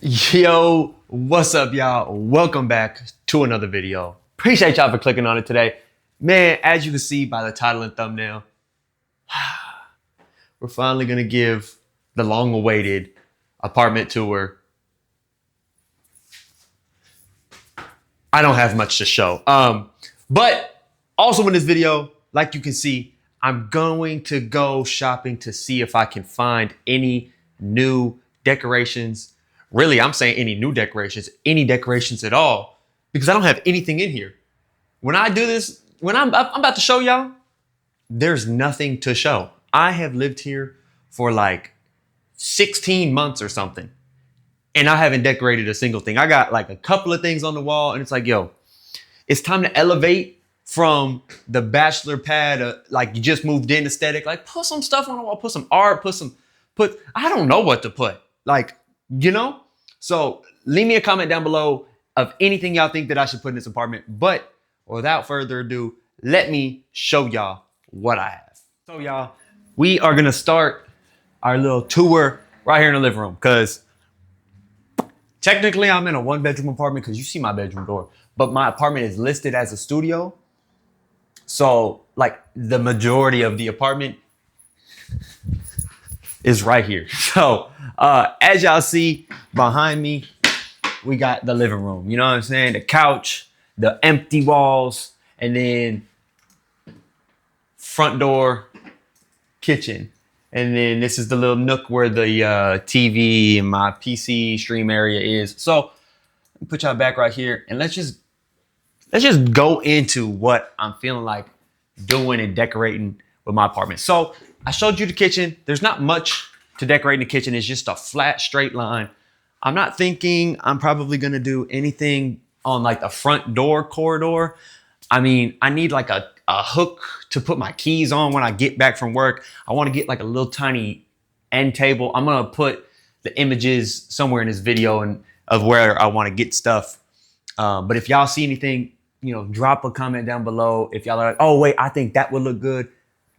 Yo, what's up, y'all? Welcome back to another video. Appreciate y'all for clicking on it today. Man, as you can see by the title and thumbnail, we're finally gonna give the long-awaited apartment tour. I don't have much to show. But also in this video, like you can see, I'm going to go shopping to see if I can find any new decorations. Really, I'm saying any new decorations, any decorations at all, because I don't have anything in here. When I do this, when I'm about to show y'all, there's nothing to show. I have lived here for like 16 months or something, and I haven't decorated a single thing. I got like a couple of things on the wall, and it's like, yo, it's time to elevate from the bachelor pad, like you just moved in aesthetic. Like, put some stuff on the wall, put some art, I don't know what to put. Like, you know? So leave me a comment down below of anything y'all think that I should put in this apartment. But without further ado, let me show y'all what I have. So y'all, we are gonna start our little tour right here in the living room, because technically I'm in a 1-bedroom apartment, because you see my bedroom door, but my apartment is listed as a studio. So like the majority of the apartment is right here. So as y'all see behind me, we got the living room. You know what I'm saying? The couch, the empty walls, and then front door, kitchen. And then this is the little nook where the TV and my PC stream area is. So let me put y'all back right here, and let's just go into what I'm feeling like doing and decorating with my apartment. So I showed you the kitchen. There's not much to decorate in the kitchen. It's just a flat, straight line. I'm not thinking I'm probably gonna do anything on like the front door corridor. I mean, I need like a hook to put my keys on when I get back from work. I wanna get like a little tiny end table. I'm gonna put the images somewhere in this video and of where I wanna get stuff. But if y'all see anything, you know, drop a comment down below. If y'all are like, oh wait, I think that would look good,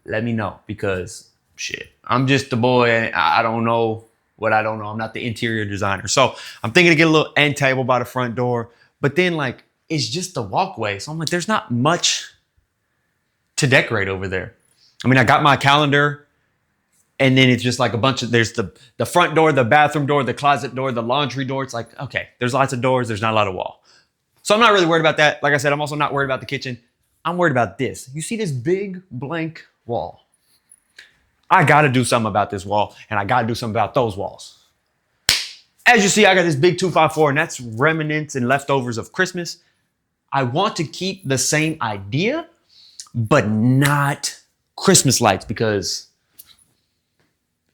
let me know, because shit, I'm just a boy and I don't know what I don't know. I'm not the interior designer. So I'm thinking to get a little end table by the front door, but then like, it's just the walkway. So I'm like, there's not much to decorate over there. I mean, I got my calendar, and then it's just like a bunch of, there's the front door, the bathroom door, the closet door, the laundry door. It's like, okay, there's lots of doors. There's not a lot of wall. So I'm not really worried about that. Like I said, I'm also not worried about the kitchen. I'm worried about this. You see this big blank wall? I got to do something about this wall, and I got to do something about those walls. As you see, I got this big 2x4, and that's remnants and leftovers of Christmas. I want to keep the same idea, but not Christmas lights, because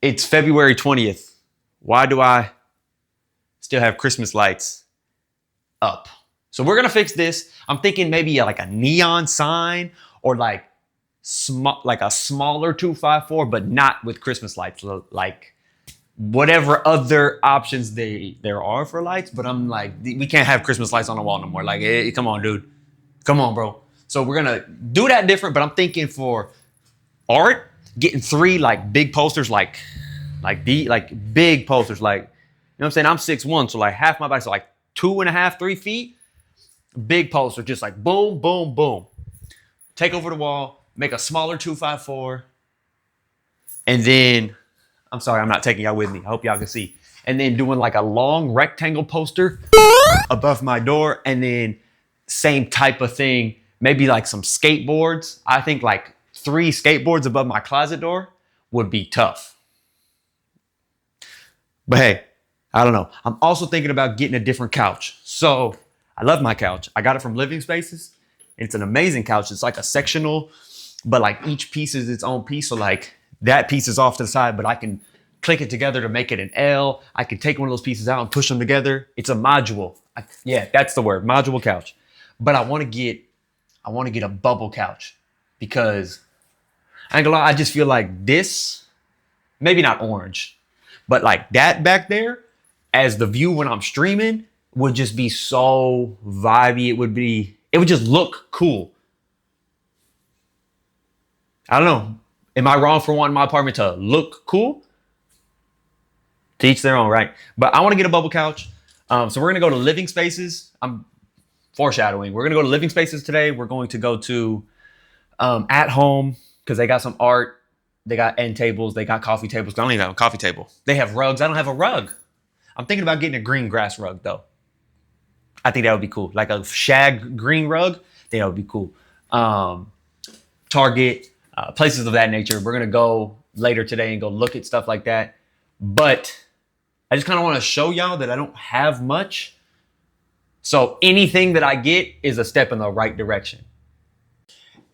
it's February 20th. Why do I still have Christmas lights up? So we're gonna fix this. I'm thinking maybe like a neon sign, or like a smaller 2x4, but not with Christmas lights. Like whatever other options there are for lights, but I'm like, we can't have Christmas lights on the wall no more. Like, hey, come on, dude. Come on, bro. So we're gonna do that different, but I'm thinking for art, getting 3 like big posters, like big posters, like, you know what I'm saying? I'm 6'1", so like half my body, so like 2.5, 3 feet. Big poster, just like boom, boom, boom. Take over the wall, make a smaller 2x4, and then, I'm sorry, I'm not taking y'all with me. I hope y'all can see. And then doing like a long rectangle poster above my door, and then same type of thing, maybe like some skateboards. I think like 3 skateboards above my closet door would be tough. But hey, I don't know. I'm also thinking about getting a different couch. So I love my couch. I got it from Living Spaces. It's an amazing couch. It's like a sectional, but like each piece is its own piece. So like that piece is off to the side, but I can click it together to make it an L. I can take one of those pieces out and push them together. It's a module. Yeah, that's the word, modular couch. But I want to get a bubble couch, because I ain't gonna lie, I just feel like this, maybe not orange, but like that back there as the view when I'm streaming would just be so vibey. It would just look cool. I don't know. Am I wrong for wanting my apartment to look cool? To each their own, right? But I want to get a bubble couch. So we're gonna go to living spaces. I'm foreshadowing. We're gonna go to living spaces today. We're going to go to at home because they got some art. They got end tables. They got coffee tables. I don't even have a coffee table. They have rugs. I don't have a rug. I'm thinking about getting a green grass rug though. I think that would be cool. Like a shag green rug. I think that would be cool. Target, places of that nature. We're gonna go later today and go look at stuff like that. But I just kind of want to show y'all that I don't have much. So anything that I get is a step in the right direction.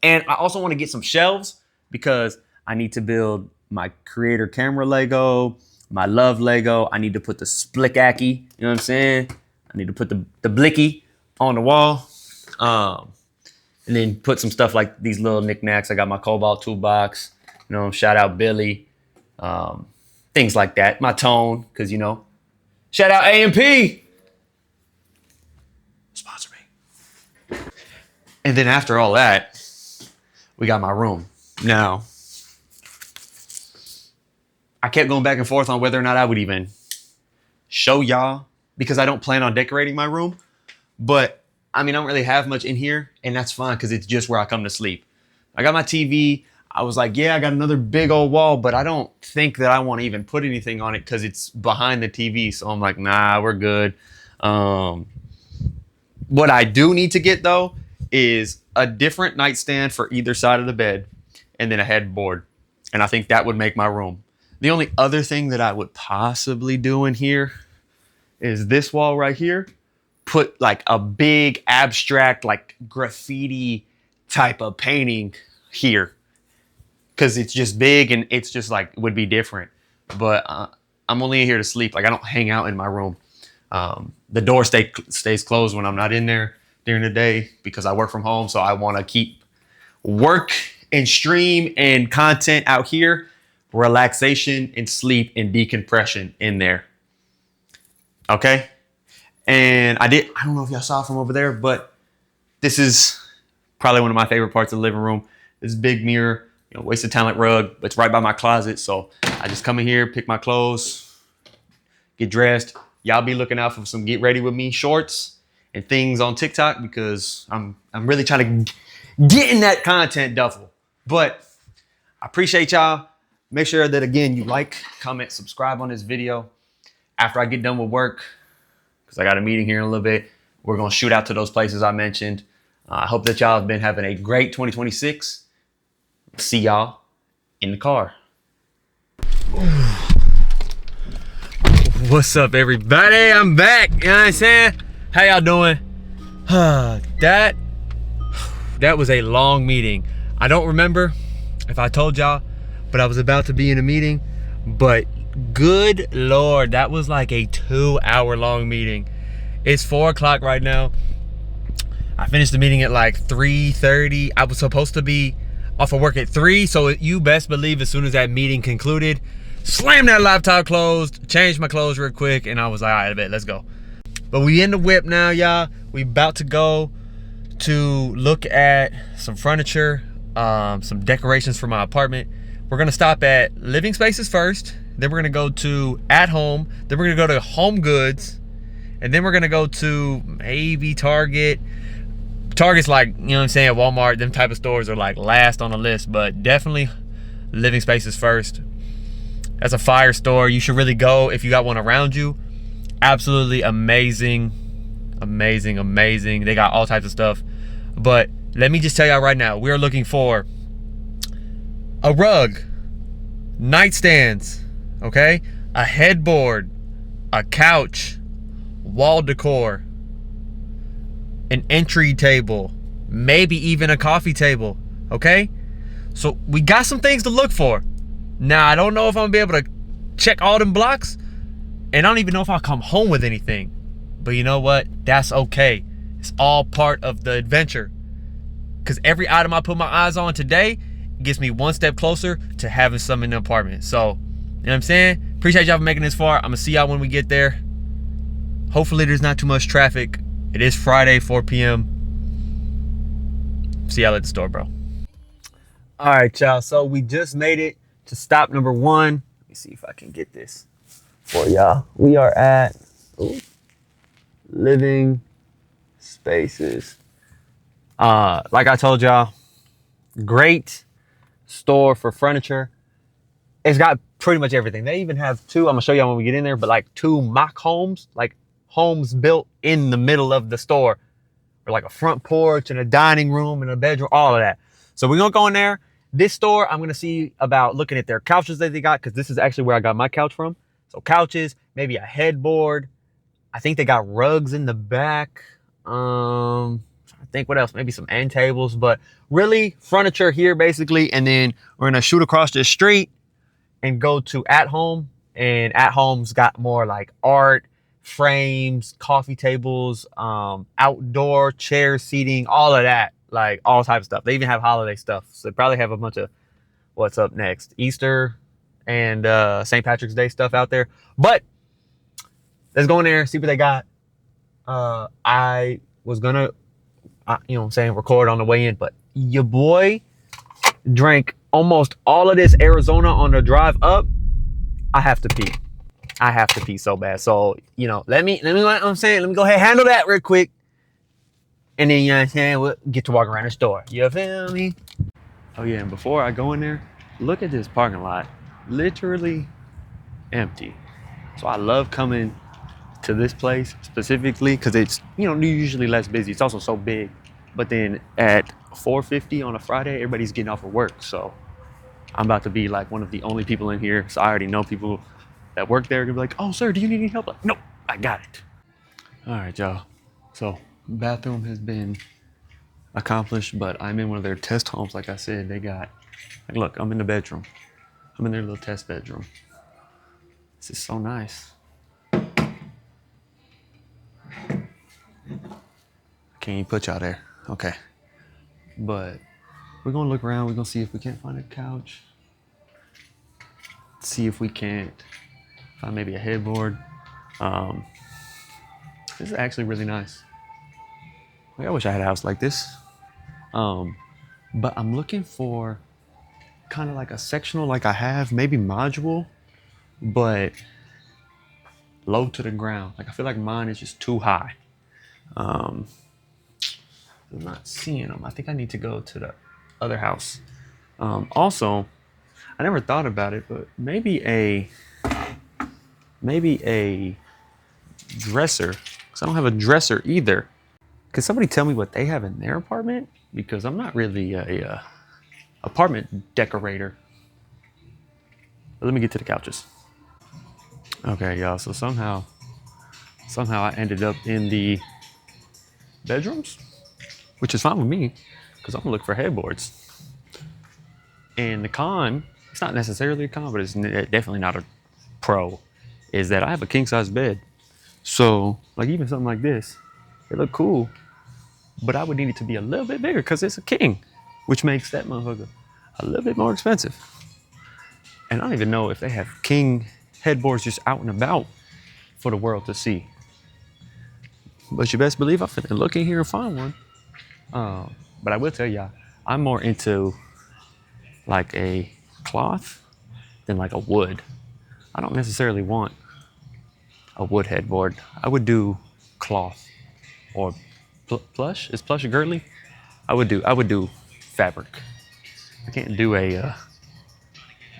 And I also want to get some shelves because I need to build my creator camera Lego, my love Lego. I need to put the Splickaki, you know what I'm saying? I need to put the Blicky on the wall. And then put some stuff like these little knickknacks. I got my Cobalt toolbox, you know, shout out Billy. Things like that. My tone, because, you know, shout out AMP. Sponsor me. And then after all that, we got my room. Now, I kept going back and forth on whether or not I would even show y'all because I don't plan on decorating my room. But, I mean, I don't really have much in here, and that's fine because it's just where I come to sleep. I got my TV. I was like, yeah, I got another big old wall, but I don't think that I want to even put anything on it because it's behind the TV. So I'm like, nah, we're good. What I do need to get, though, is a different nightstand for either side of the bed and then a headboard. And I think that would make my room. The only other thing that I would possibly do in here is this wall right here. Put like a big abstract, like graffiti type of painting here. Because it's just big and it's just like would be different. But I'm only in here to sleep. Like I don't hang out in my room. The door stays closed when I'm not in there during the day because I work from home. So I want to keep work and stream and content out here, relaxation and sleep and decompression in there. Okay. And I don't know if y'all saw from over there, but this is probably one of my favorite parts of the living room. This big mirror. You know, Wasted Talent rug. It's right by my closet. So I just come in here, pick my clothes, get dressed. Y'all be looking out for some get ready with me shorts and things on TikTok because I'm really trying to get in that content duffel. But I appreciate y'all. Make sure that, again, you like, comment, subscribe on this video. After I get done with work, because I got a meeting here in a little bit, we're going to shoot out to those places I mentioned. I hope that y'all have been having a great 2026. See y'all in the car. What's up, everybody? I'm back. You know what I'm saying? How y'all doing? That was a long meeting. I don't remember if I told y'all, but I was about to be in a meeting. But good Lord, that was like a 2-hour long meeting. It's 4 o'clock right now. I finished the meeting at like 3:30. I was supposed to be off of work at 3, so you best believe as soon as that meeting concluded, slam that laptop closed, changed my clothes real quick, and I was like, all right, I bet, let's go. But we in the whip now, y'all. We about to go to look at some furniture, some decorations for my apartment. We're gonna stop at living spaces first, then we're gonna go to at home, then we're gonna go to Home Goods, and then we're gonna go to maybe Target. Target's like, you know what I'm saying, Walmart, them type of stores are like last on the list, but definitely living spaces first. That's a fire store. You should really go if you got one around you. Absolutely amazing. Amazing, amazing. They got all types of stuff. But let me just tell y'all right now, we are looking for a rug, nightstands, okay? A headboard, a couch, wall decor, an entry table, maybe even a coffee table, okay? So we got some things to look for. Now, I don't know if I'm gonna be able to check all them blocks, and I don't even know if I'll come home with anything. But you know what? That's okay. It's all part of the adventure. Because every item I put my eyes on today gets me one step closer to having some in the apartment. So, you know what I'm saying? Appreciate y'all for making this far. I'm gonna see y'all when we get there. Hopefully there's not too much traffic. It is Friday, 4 p.m. See y'all at the store, bro. All right, y'all. So we just made it to stop number 1. Let me see if I can get this for y'all. We are at, ooh, living spaces. Like I told y'all, great store for furniture. It's got pretty much everything. They even have two, I'm gonna show y'all when we get in there, but like two mock homes, like homes built in the middle of the store, or like a front porch and a dining room and a bedroom, all of that. So we're gonna go in there. This store, I'm gonna see about looking at their couches that they got, because this is actually where I got my couch from. So couches, maybe a headboard. I think they got rugs in the back. I think what else? Maybe some end tables, but really furniture here basically. And then we're gonna shoot across the street and go to At Home. And At Home's got more like art, frames, coffee tables, outdoor chair seating, all of that, like all types of stuff. They even have holiday stuff. So they probably have a bunch of what's up next, Easter and St. Patrick's Day stuff out there. But let's go in there, see what they got. I was gonna, you know what I'm saying, record on the way in, but your boy drank almost all of this Arizona on the drive up. I have to pee. I have to pee so bad. So, you know, let me, what I'm saying, let me go ahead and handle that real quick. And then, you know what I'm saying, we'll get to walk around the store. You feel me? Oh yeah, and before I go in there, look at this parking lot. Literally empty. So I love coming to this place specifically because it's, you know, usually less busy. It's also so big. But then at 4:50 on a Friday, everybody's getting off of work. So I'm about to be like one of the only people in here. So I already know people that work there. Gonna be like, oh, sir, do you need any help? Like, nope, I got it. All right, y'all. So bathroom has been accomplished, but I'm in one of their test homes. Like I said, they got, like, look, I'm in the bedroom. I'm in their little test bedroom. This is so nice. Can't even put y'all there. Okay. But we're gonna look around. We're gonna see if we can't find a couch. See if we can't find maybe a headboard. This is actually really nice. Like, I wish I had a house like this. But I'm looking for kind of like a sectional like I have, maybe module, but low to the ground. Like I feel like mine is just too high. I'm not seeing them. I think I need to go to the other house. Also, I never thought about it, but maybe a dresser, because I don't have a dresser either. Could somebody tell me what they have in their apartment? Because I'm not really a apartment decorator. But let me get to the couches. Okay, y'all. So somehow I ended up in the bedrooms, which is fine with me, because I'm gonna look for headboards. And the con, it's not necessarily a con, but it's definitely not a pro, is that I have a king size bed. So like even something like this, it look cool, but I would need it to be a little bit bigger because it's a king, which makes that motherfucker a little bit more expensive. And I don't even know if they have king headboards just out and about for the world to see. But you best believe I'm finna look in here and find one. But I will tell y'all, I'm more into like a cloth than like a wood. I don't necessarily want a wood headboard. I would do cloth or plush. Is plush a girly? I would do fabric. I can't do a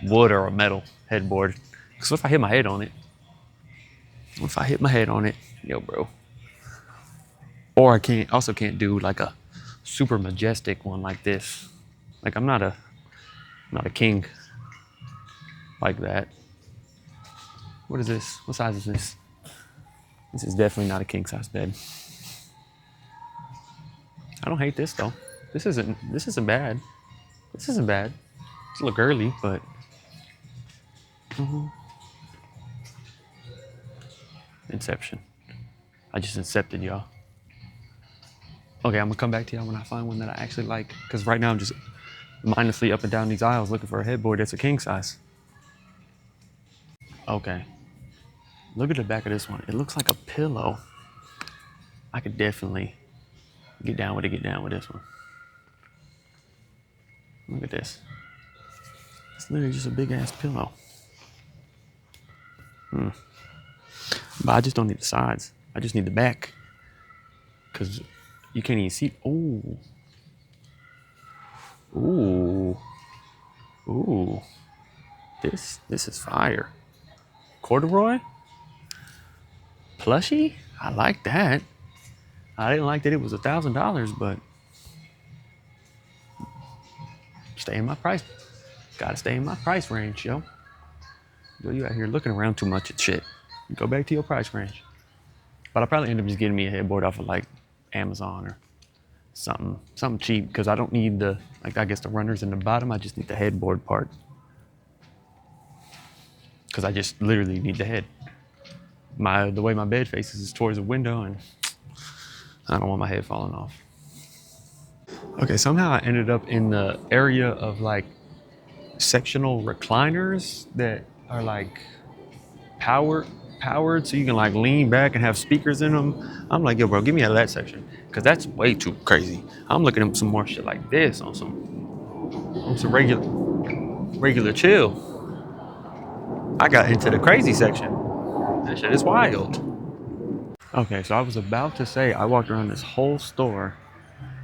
wood or a metal headboard. Because what if I hit my head on it? What if I hit my head on it? Yo, bro. Or I can't do like a super majestic one like this. Like I'm not a king like that. What is this? What size is this? This is definitely not a king size bed. I don't hate this though. This isn't bad. This isn't bad. It's a little girly, but Inception. I just incepted y'all. Okay, I'm gonna come back to y'all when I find one that I actually like. Because right now I'm just mindlessly up and down these aisles looking for a headboard that's a king size. Okay. Look at the back of this one. It looks like a pillow. I could definitely get down with this one. Look at this. It's literally just a big ass pillow. But I just don't need the sides. I just need the back. Cause you can't even see. Ooh, ooh, ooh. This is fire. Corduroy, plushy. I like that. I didn't like that it was $1,000, but stay in my price. Gotta stay in my price range, yo. Yo, you out here looking around too much at shit. Go back to your price range. But I'll probably end up just getting me a headboard off of like Amazon or something cheap because I don't need the like I guess the runners in the bottom. I just need the headboard part because I just literally need the head. The way my bed faces is towards the window, and I don't want my head falling off. Okay, somehow I ended up in the area of like sectional recliners that are like powered powered so you can like lean back and have speakers in them. I'm like, yo, bro, get me out of that section because that's way too crazy. I'm looking at some more shit like this on some regular chill. I got into the crazy section. That shit is wild. Okay, so I was about to say I walked around this whole store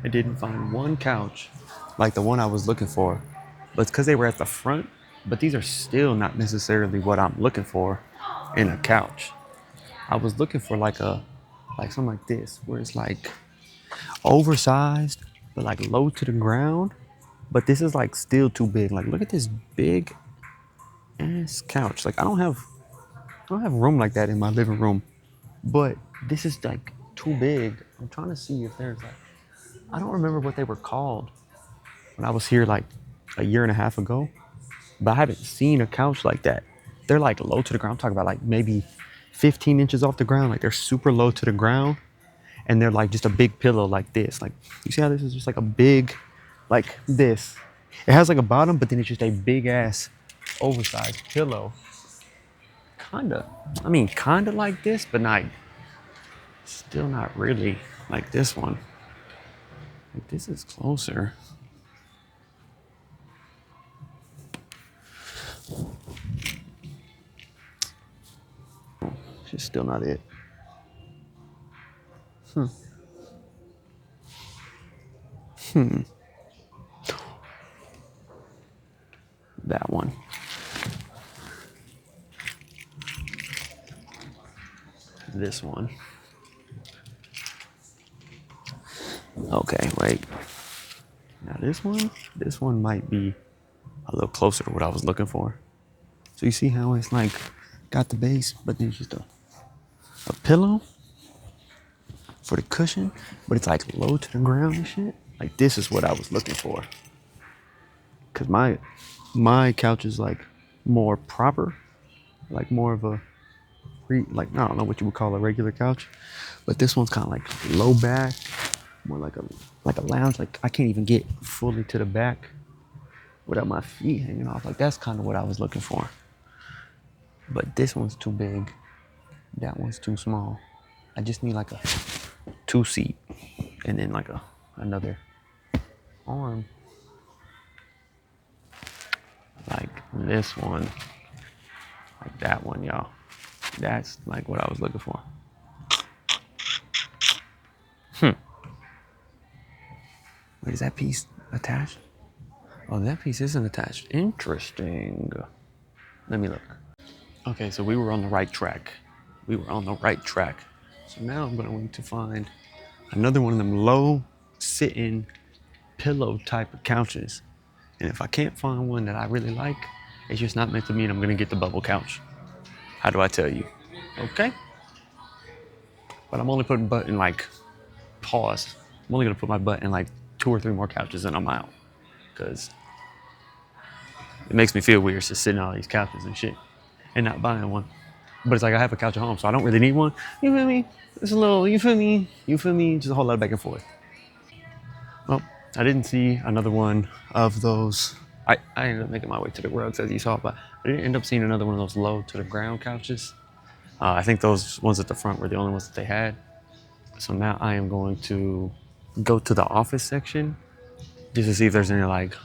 and didn't find one couch like the one I was looking for. But it's because they were at the front. But these are still not necessarily what I'm looking for in a couch. I was looking for like something like this, where it's like oversized, but like low to the ground. But this is like still too big. Like look at this big ass couch. Like I don't have room like that in my living room. But this is like too big. I'm trying to see if there's like I don't remember what they were called when I was here like a year and a half ago. But I haven't seen a couch like that. They're like low to the ground. I'm talking about like maybe 15 inches off the ground. Like they're super low to the ground. And they're like just a big pillow like this. Like you see how this is just like a big, like this. It has like a bottom, but then it's just a big ass oversized pillow. Kinda like this, but not, still not really like this one. Like this is closer. It's just still not it. That one. This one. Okay, wait. Now this one might be a little closer to what I was looking for. So you see how it's like got the base, but then it's just a pillow for the cushion, but it's like low to the ground and shit. Like this is what I was looking for. Cause my couch is like more proper, like more of a like I don't know what you would call a regular couch, but this one's kind of like low back, more like a lounge. Like I can't even get fully to the back without my feet hanging off. Like that's kind of what I was looking for. But this one's too big. That one's too small. I just need like a 2-seat and then like another arm. Like this one. Like that one, y'all. That's like what I was looking for. Wait, is that piece attached? Oh, that piece isn't attached. Interesting. Let me look. Okay, so we were on the right track. So now I'm going to find another one of them low sitting pillow type of couches. And if I can't find one that I really like, it's just not meant to me and I'm gonna get the bubble couch. How do I tell you? Okay? But I'm only putting butt in like, pause. I'm only gonna put my butt in like 2 or 3 more couches and I'm out. Cause it makes me feel weird just sitting on all these couches and shit and not buying one. But it's like I have a couch at home, so I don't really need one. You feel me? It's a little, you feel me? Just a whole lot of back and forth. Well, I didn't see another one of those. I ended up making my way to the rugs as you saw, but I didn't end up seeing another one of those low to the ground couches. I think those ones at the front were the only ones that they had. So now I am going to go to the office section just to see if there's any like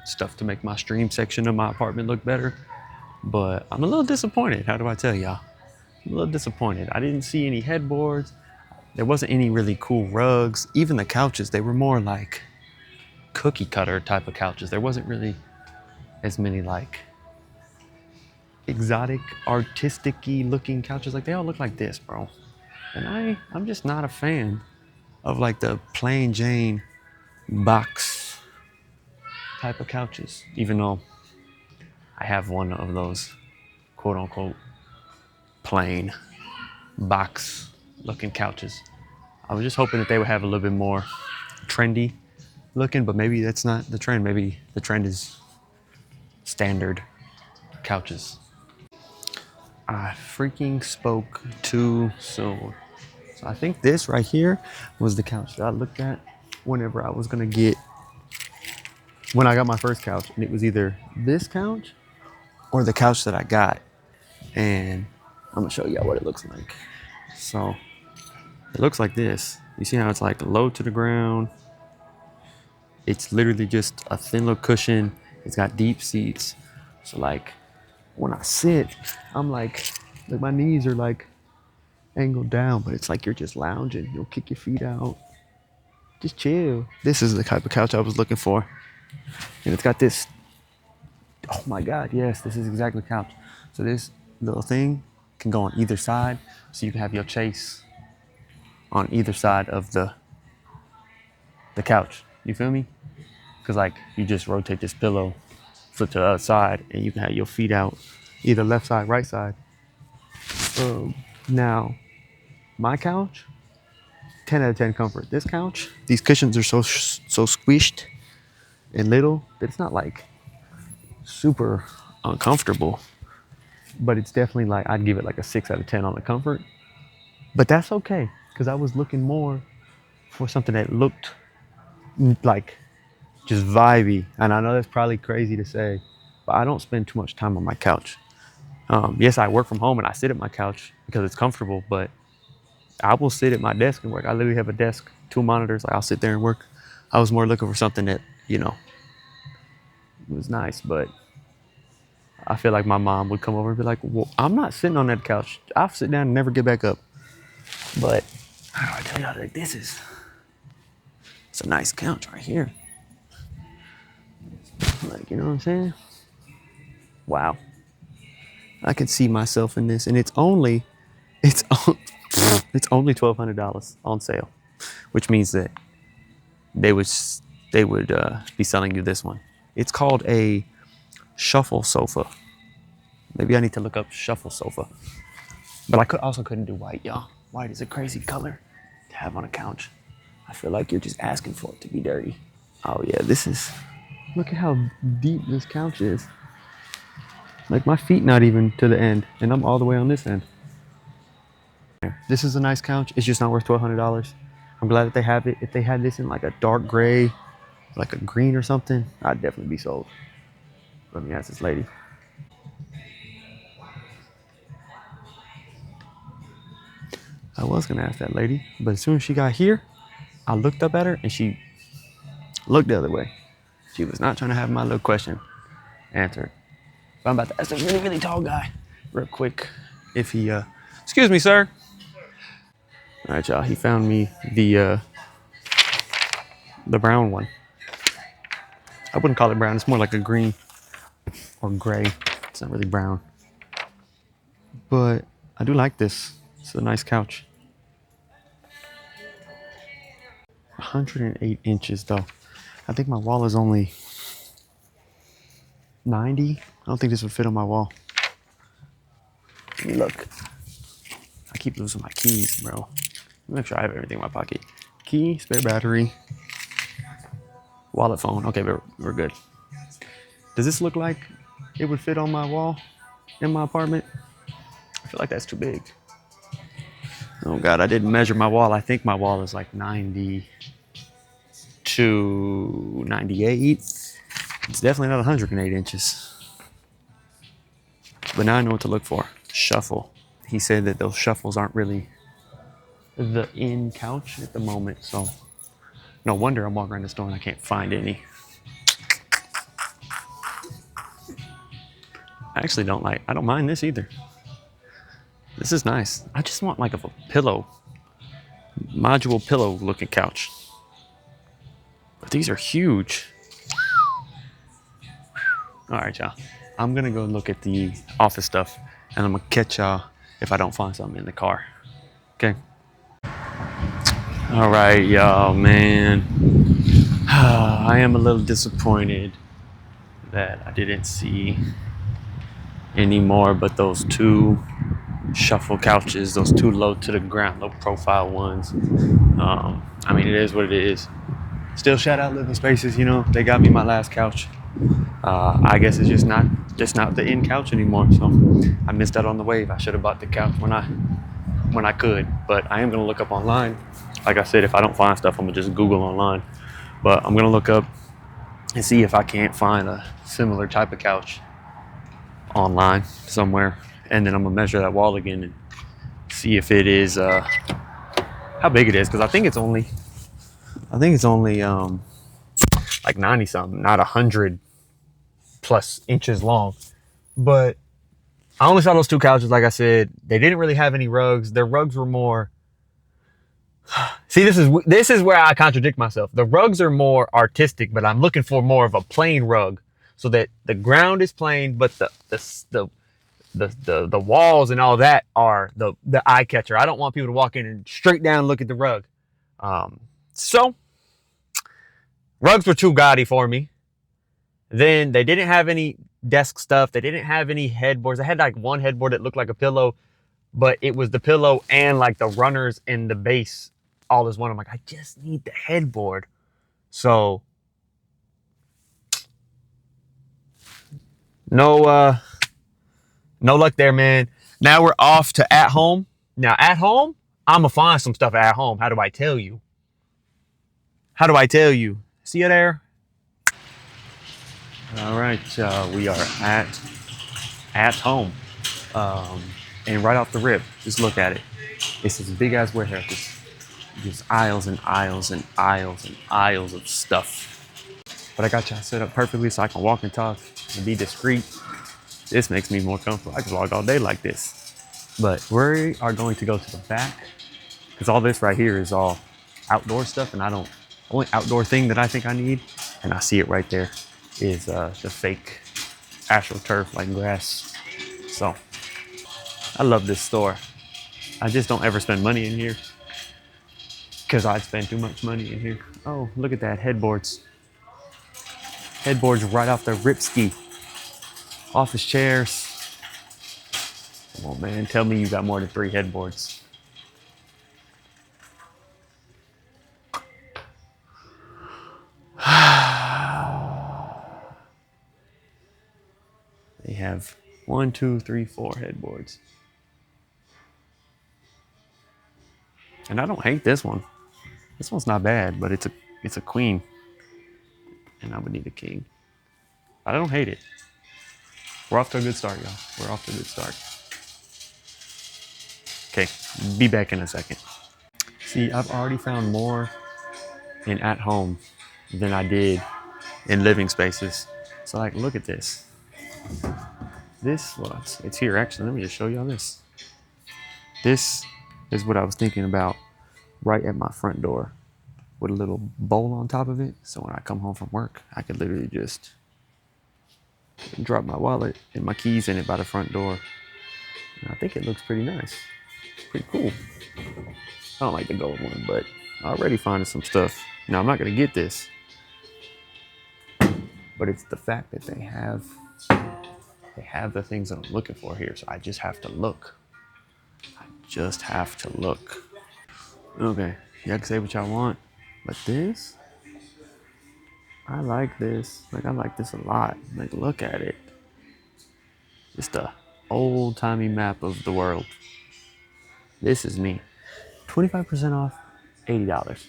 stuff to make my stream section of my apartment look better. But I'm a little disappointed. How do I tell y'all? I'm a little disappointed. I didn't see any headboards. There wasn't any really cool rugs. Even the couches, they were more like cookie cutter type of couches. There wasn't really as many like exotic, artistic-y looking couches. Like they all look like this, bro. And I'm just not a fan of like the plain Jane box type of couches, even though I have one of those quote unquote plain box looking couches. I was just hoping that they would have a little bit more trendy looking, but maybe that's not the trend. Maybe the trend is standard couches. I freaking spoke too soon. So I think this right here was the couch that I looked at whenever I was gonna get, when I got my first couch, and it was either this couch or the couch that I got. And I'm gonna show y'all what it looks like. So it looks like this. You see how it's like low to the ground. It's literally just a thin little cushion. It's got deep seats. So like when I sit, I'm like my knees are like angled down, but it's like you're just lounging. You'll kick your feet out. Just chill. This is the type of couch I was looking for. And it's got this, oh my God, yes, this is exactly the couch. So this little thing can go on either side. So you can have your chase on either side of the couch. You feel me? Because like you just rotate this pillow, flip to the other side, and you can have your feet out either left side, right side. Now, my couch, 10 out of 10 comfort. This couch, these cushions are so squished and little that it's not like super uncomfortable, but it's definitely like, I'd give it like a 6 out of 10 on the comfort. But that's okay, because I was looking more for something that looked like just vibey. And I know that's probably crazy to say, but I don't spend too much time on my couch. Yes, I work from home and I sit at my couch because it's comfortable, but I will sit at my desk and work. I literally have a desk, 2 monitors. Like I'll sit there and work. I was more looking for something that, you know, was nice, but I feel like my mom would come over and be like, well, I'm not sitting on that couch. I'll sit down and never get back up. But how do I tell y'all, like, it's a nice couch right here. Like, you know what I'm saying? Wow. I can see myself in this, and it's only $1,200 on sale, which means that they would be selling you this one. It's called a shuffle sofa. Maybe I need to look up shuffle sofa. But I also couldn't do white, y'all. White is a crazy color to have on a couch. I feel like you're just asking for it to be dirty. Oh yeah, look at how deep this couch is. Like my feet not even to the end, and I'm all the way on this end. This is a nice couch. It's just not worth $1,200. I'm glad that they have it. If they had this in like a dark gray, like a green or something, I'd definitely be sold. Let me ask this lady. I was gonna ask that lady, but as soon as she got here, I looked up at her and she looked the other way. She was not trying to have my little question answered. But I'm about to ask this really, really tall guy real quick if he, excuse me, sir. All right, y'all, he found me the brown one. I wouldn't call it brown. It's more like a green or gray. It's not really brown. But I do like this. It's a nice couch. 108 inches though. I think my wall is only 90. I don't think this would fit on my wall. Let me look. I keep losing my keys, bro. Make sure I have everything in my pocket. Key, spare battery, wallet, phone. Okay, we're good. Does this look like it would fit on my wall in my apartment? I feel like that's too big. Oh God, I didn't measure my wall. I think my wall is like 90 to 98. It's definitely not 108 inches. But now I know what to look for. Shuffle. He said that those shuffles aren't really the in couch at the moment, so no wonder I'm walking around the store and I can't find any. I don't mind this either. This is nice. I just want like a pillow Module pillow looking couch. But these are huge. All right, y'all. I'm gonna go look at the office stuff, and I'm gonna catch y'all if I don't find something in the car. Okay. All right, y'all, man. I am a little disappointed that I didn't see any more but those two shuffle couches, those two low to the ground, low profile ones. I mean, it is what it is. Still, shout out Living Spaces. You know, they got me my last couch. I guess it's just not the in couch anymore. So I missed out on the wave. I should have bought the couch when I could. But I am gonna look up online. Like I said, if I don't find stuff, I'm gonna just Google online. But I'm gonna look up and see if I can't find a similar type of couch online somewhere, and then I'm gonna measure that wall again and see if it is how big it is, because I think it's only like 90 something, not 100 plus inches long. But I only saw those two couches. Like I said, they didn't really have any rugs. Their rugs were more, see, this is where I contradict myself. The rugs are more artistic, but I'm looking for more of a plain rug, so that the ground is plain, but the walls and all that are the eye catcher. I don't want people to walk in and straight down look at the rug. So rugs were too gaudy for me. Then they didn't have any desk stuff. They didn't have any headboards. I had like one headboard that looked like a pillow, but it was the pillow and like the runners and the base all as one. I'm like, I just need the headboard. So no luck there, man. Now we're off to At Home. Now at home, I'm gonna find some stuff at home. How do I tell you? See you there. All right, we are at home, and right off the rip, just look at it. It's this big ass warehouse, just aisles and aisles and aisles and aisles of stuff. But I got y'all set up perfectly so I can walk and talk and be discreet. This makes me more comfortable. I can vlog all day like this. But we are going to go to the back, because all this right here is all outdoor stuff, and only outdoor thing that I think I need, and I see it right there, is the fake astroturf like grass. So I love this store. I just don't ever spend money in here, because I'd spend too much money in here. Oh, look at that, headboards right off the ripski. Office chairs. Come on, man, tell me you got more than 3 headboards. They have 1, 2, 3, 4 headboards. And I don't hate this one. This one's not bad, but it's a queen. And I would need a king. I don't hate it. We're off to a good start, y'all. We're off to a good start. Okay, be back in a second. See, I've already found more in At Home than I did in Living Spaces. So like, look at this. Well, it's here actually. Let me just show y'all this. This is what I was thinking about, right at my front door, with a little bowl on top of it. So when I come home from work, I could literally just drop my wallet and my keys in it by the front door. And I think it looks pretty nice. Pretty cool. I don't like the gold one, but already finding some stuff. Now I'm not gonna get this, but it's the fact that they have the things that I'm looking for here. So I just have to look. Okay, y'all can say what y'all want, but this, I like this. Like, I like this a lot. Like, look at it. Just a old-timey map of the world. This is me. 25% off, $80.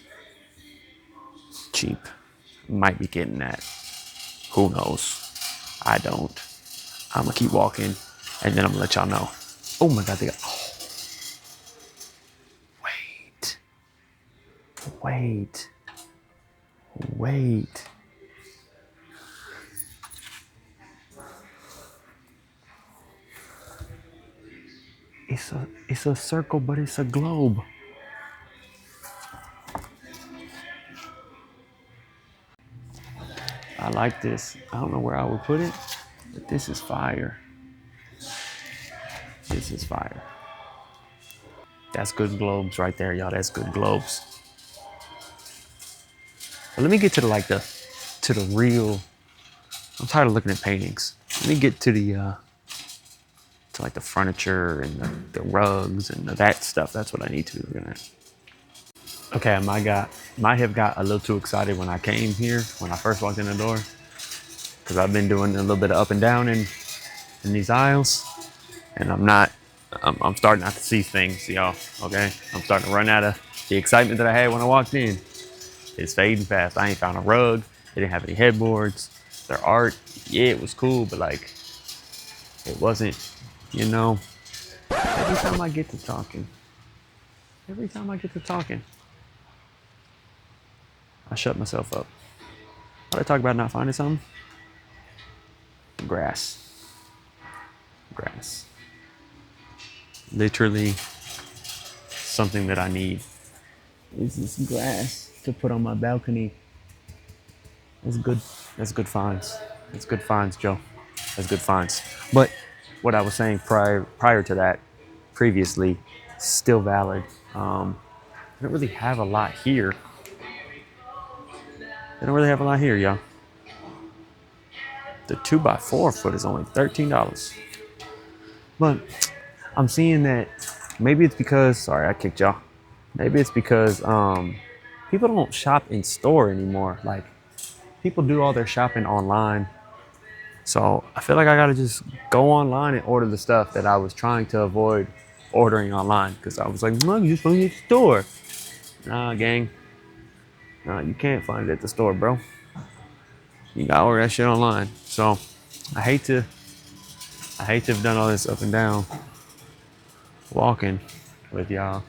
Cheap. Might be getting that. Who knows? I don't. I'm gonna keep walking, and then I'm gonna let y'all know. Oh my God, they got, oh. Wait. It's a circle, but it's a globe. I like this. I don't know where I would put it, but this is fire. This is fire. That's good globes right there, y'all. That's good globes. But let me get to the real. I'm tired of looking at paintings. Let me get to to like the furniture and the rugs and that stuff. That's what I need to be looking at. Okay, might have got a little too excited when I came here, when I first walked in the door, because I've been doing a little bit of up and down in these aisles, and I'm starting not to see things, y'all. Okay, I'm starting to run out of the excitement that I had when I walked in. It's fading fast. I ain't found a rug. They didn't have any headboards. Their art, yeah, it was cool, but like, it wasn't, you know. Every time I get to talking, I shut myself up. What I talk about not finding something? Grass. Literally something that I need is this grass to put on my balcony. That's good. That's good finds. That's good finds, Joe. That's good finds. But what I was saying prior to that, previously, still valid. I don't really have a lot here. Y'all. The 2x4 foot is only $13. But I'm seeing that maybe it's because, sorry, I kicked y'all. Maybe it's because people don't shop in store anymore. Like, people do all their shopping online. So I feel like I gotta just go online and order the stuff that I was trying to avoid ordering online, because I was like, no, you just go to the store. Nah, gang. Nah, you can't find it at the store, bro. You gotta order that shit online. So I hate to have done all this up and down walking with y'all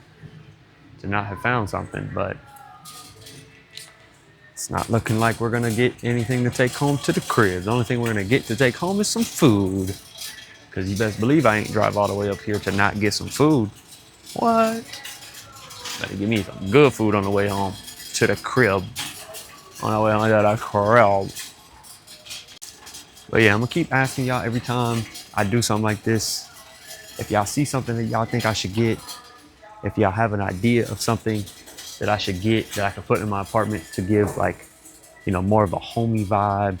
to not have found something, but it's not looking like we're gonna get anything to take home to the crib. The only thing we're gonna get to take home is some food. Cause you best believe I ain't drive all the way up here to not get some food. What? Better give me some good food on the way home to the crib. On the way home to the crib. But yeah, I'm gonna keep asking y'all every time I do something like this. If y'all see something that y'all think I should get, if y'all have an idea of something that I should get that I can put in my apartment to give, like, you know, more of a homey vibe,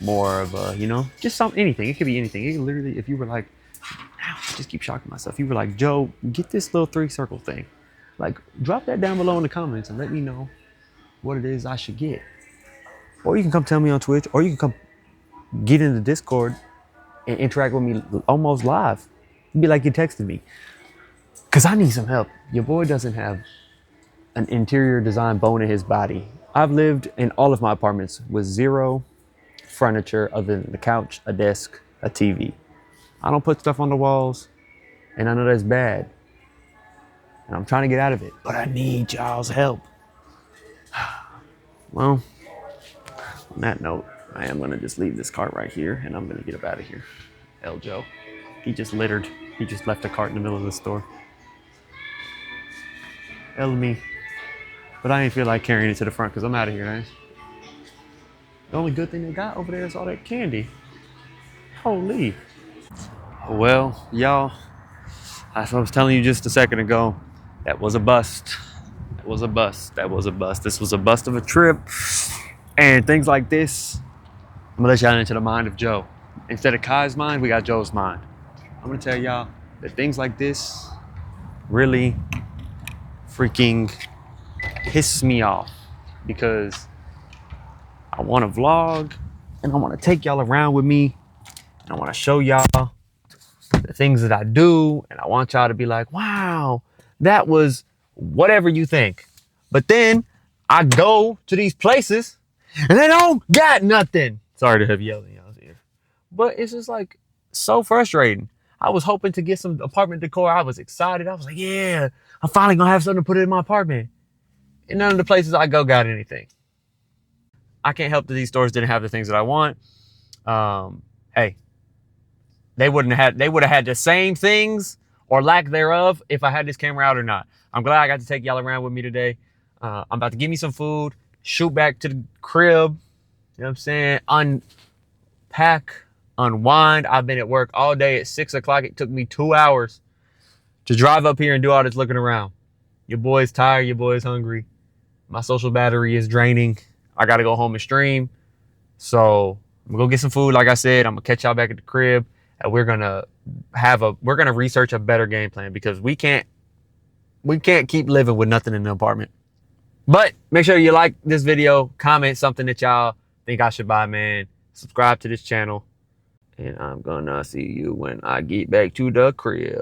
more of a, you know, just anything. It could be anything. It could literally, if you were like, I just keep shocking myself. You were like, Joe, get this little 3-circle thing. Like, drop that down below in the comments and let me know what it is I should get. Or you can come tell me on Twitch, or you can come get in the Discord and interact with me almost live. Be like you texted me. Cause I need some help. Your boy doesn't have an interior design bone in his body. I've lived in all of my apartments with zero furniture other than the couch, a desk, a TV. I don't put stuff on the walls, and I know that's bad. And I'm trying to get out of it, but I need y'all's help. Well, on that note, I am gonna just leave this cart right here, and I'm gonna get up out of here. El Joe, he just littered. He just left a cart in the middle of the store. El me. But I ain't feel like carrying it to the front because I'm out of here, guys. The only good thing they got over there is all that candy. Holy. Well, y'all, as I was telling you just a second ago, that was a bust. That was a bust. This was a bust of a trip. And things like this, I'm gonna let y'all into the mind of Joe. Instead of Kai's mind, we got Joe's mind. I'm gonna tell y'all that things like this really freaking piss me off, because I want to vlog and I want to take y'all around with me and I want to show y'all the things that I do, and I want y'all to be like, wow, that was whatever you think. But then I go to these places and they don't got nothing. Sorry to have yelled in y'all's ear, but it's just like so frustrating. I was hoping to get some apartment decor. I was excited. I was like, yeah, I'm finally gonna have something to put in my apartment. And none of the places I go got anything. I can't help that these stores didn't have the things that I want. Hey, they would have had the same things or lack thereof if I had this camera out or not. I'm glad I got to take y'all around with me today. I'm about to give me some food, shoot back to the crib, know what I'm saying, unpack, unwind. I've been at work all day at 6 o'clock. It took me 2 hours to drive up here and do all this looking around. Your boy's tired. Your boy's hungry. My social battery is draining. I got to go home and stream. So I'm going to go get some food. Like I said, I'm going to catch y'all back at the crib. And we're going to research a better game plan, because we can't keep living with nothing in the apartment. But make sure you like this video, comment something that y'all think I should buy, man. Subscribe to this channel. And I'm gonna see you when I get back to the crib.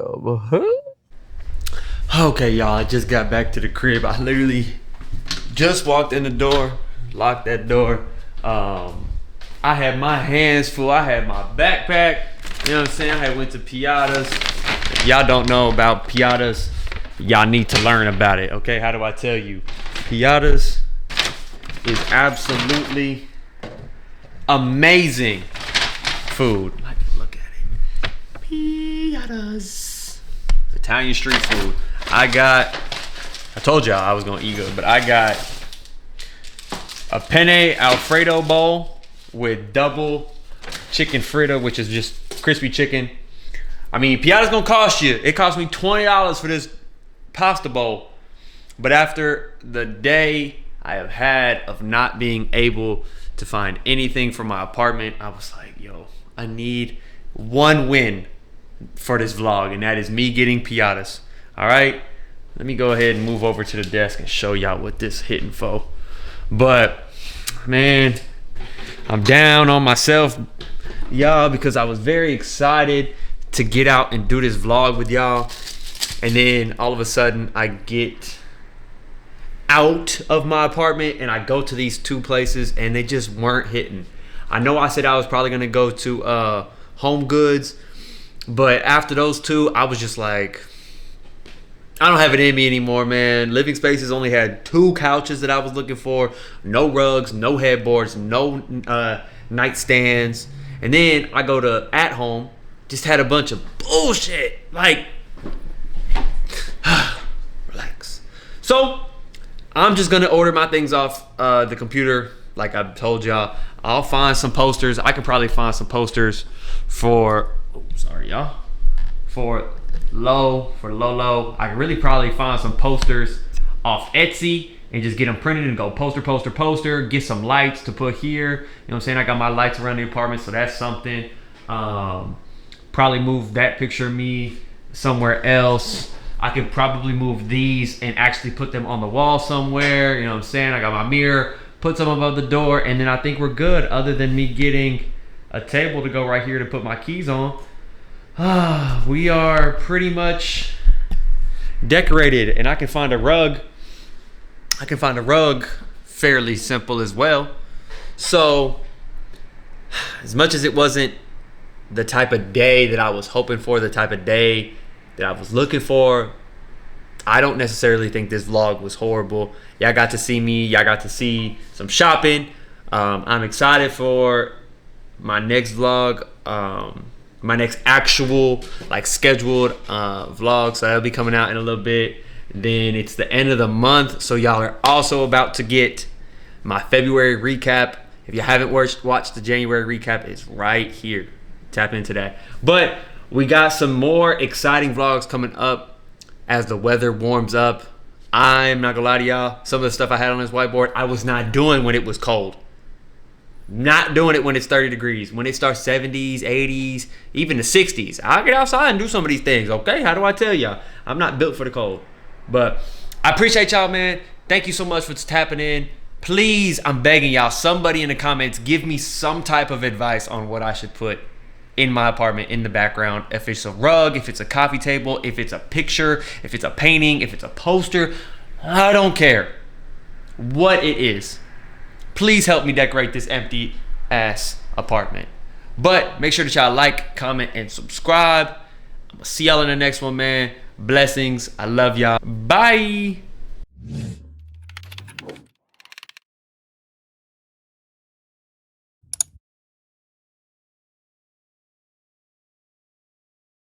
Okay, y'all, I just got back to the crib. I literally just walked in the door, locked that door. I had my hands full. I had my backpack. You know what I'm saying? I had went to Piata's. If y'all don't know about Piata's, y'all need to learn about it, okay? How do I tell you? Piata's is absolutely amazing food. Look at it. Piata's. Italian street food. I told y'all I was gonna eat good, but I got a penne Alfredo bowl with double chicken fritta, which is just crispy chicken. I mean, Piata's gonna cost you. It cost me $20 for this pasta bowl. But after the day I have had of not being able to find anything for my apartment, I was like, yo, I need one win for this vlog, and that is me getting Piata's. All right, let me go ahead and move over to the desk and show y'all what this hitting for. But man, I'm down on myself, y'all, because I was very excited to get out and do this vlog with y'all, and then all of a sudden I get out of my apartment and I go to these two places and they just weren't hitting. I know I said I was probably gonna go to Home Goods, but after those two, I was just like, I don't have it in me anymore, man. Living Spaces only had 2 couches that I was looking for, no rugs, no headboards, no nightstands. And then I go to At Home, just had a bunch of bullshit. Like, relax. So I'm just gonna order my things off the computer. Like I told y'all, I'll find some posters. I could probably find some posters for, oh, sorry y'all, for Lolo. I could really probably find some posters off Etsy and just get them printed and go poster, get some lights to put here. You know what I'm saying? I got my lights around the apartment, so that's something. Probably move that picture of me somewhere else. I could probably move these and actually put them on the wall somewhere. You know what I'm saying? I got my mirror, put some above the door, and then I think we're good, other than me getting a table to go right here to put my keys on. We are pretty much decorated, and I can find a rug. I can find a rug fairly simple as well. So as much as it wasn't the type of day that I was hoping for, the type of day that I was looking for, I don't necessarily think this vlog was horrible. Y'all got to see me. Y'all got to see some shopping. I'm excited for my next vlog, my next actual like scheduled vlog. So that'll be coming out in a little bit. Then it's the end of the month, so y'all are also about to get my February recap. If you haven't watched the January recap, it's right here. Tap into that. But we got some more exciting vlogs coming up as the weather warms up. I'm not gonna lie to y'all, some of the stuff I had on this whiteboard, I was not doing when it was cold. Not doing it when it's 30 degrees. When it starts 70s, 80s, even the 60s, I'll get outside and do some of these things, okay? How do I tell y'all? I'm not built for the cold. But I appreciate y'all, man. Thank you so much for tapping in. Please, I'm begging y'all, somebody in the comments, give me some type of advice on what I should put in my apartment in the background. If it's a rug, if it's a coffee table, if it's a picture, if it's a painting, if it's a poster, I don't care what it is. Please help me decorate this empty ass apartment. But make sure that y'all like, comment, and subscribe. I'm gonna see y'all in the next one, man. Blessings. I love y'all. Bye.